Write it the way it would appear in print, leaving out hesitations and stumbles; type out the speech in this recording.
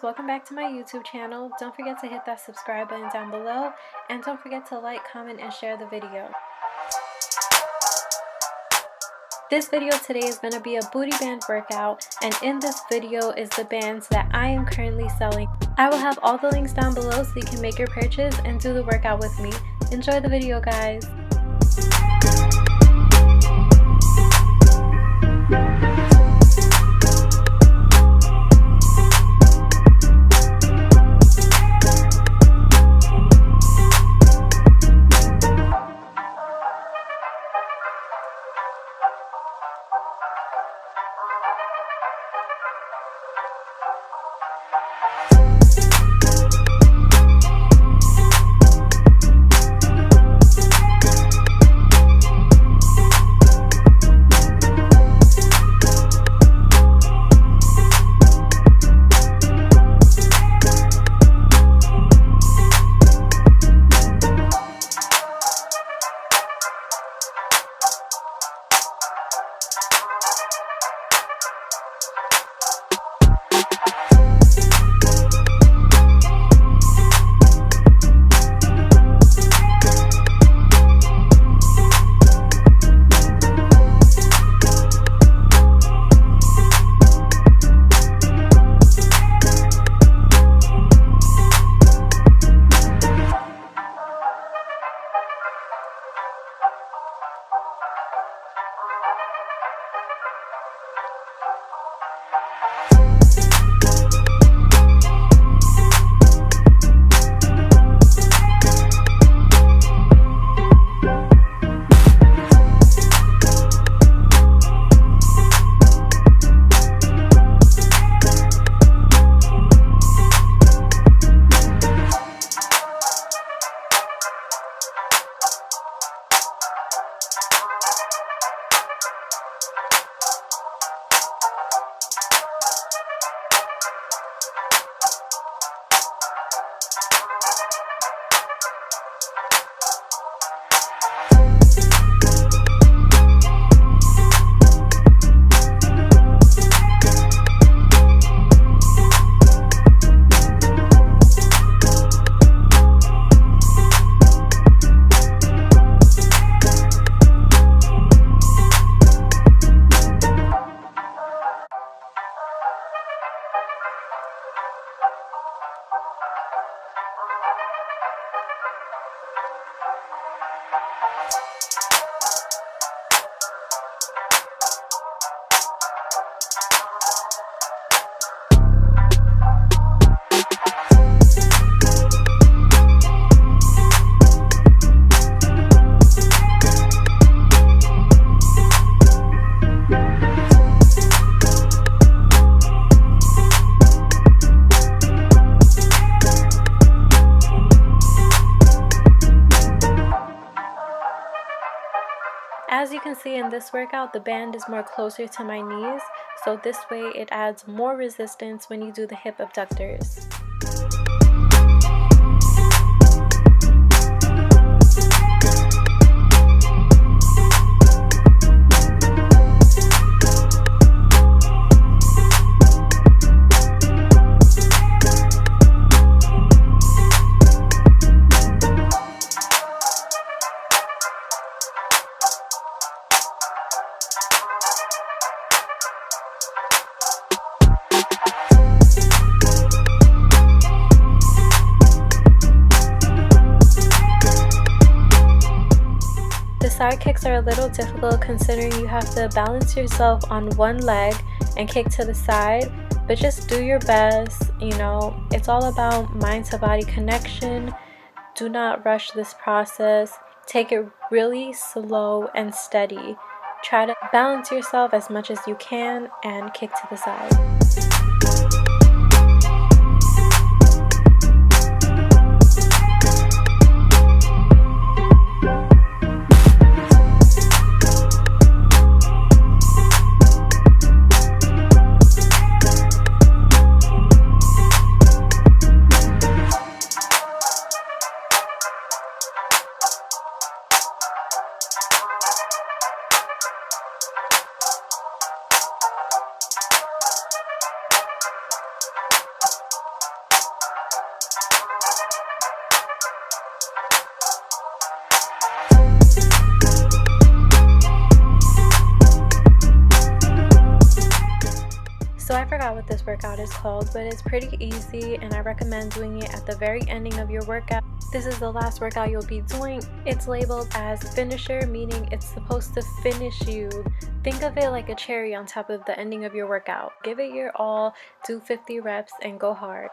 welcome back to my YouTube channel. Don't forget to hit that subscribe button down below, and don't forget to like, comment, and share the video. This video today is going to be a booty band workout, and in this video is the bands that I am currently selling. I will have all the links down below so you can make your purchase and do the workout with me. Enjoy the video, guys. As you can see in this workout, the band is more closer to my knees, so this way it adds more resistance when you do the hip abductors. Side kicks are a little difficult considering you have to balance yourself on one leg and kick to the side, but just do your best. You know, it's all about mind to body connection. Do not rush this process. Take it really slow and steady. Try to balance yourself as much as you can and kick to the side. what this workout is called, but it's pretty easy and I recommend doing it at the very ending of your workout. This is the last workout you'll be doing. It's labeled as finisher, meaning it's supposed to finish you. Think of it like a cherry on top of the ending of your workout. Give it your all, do 50 reps and go hard.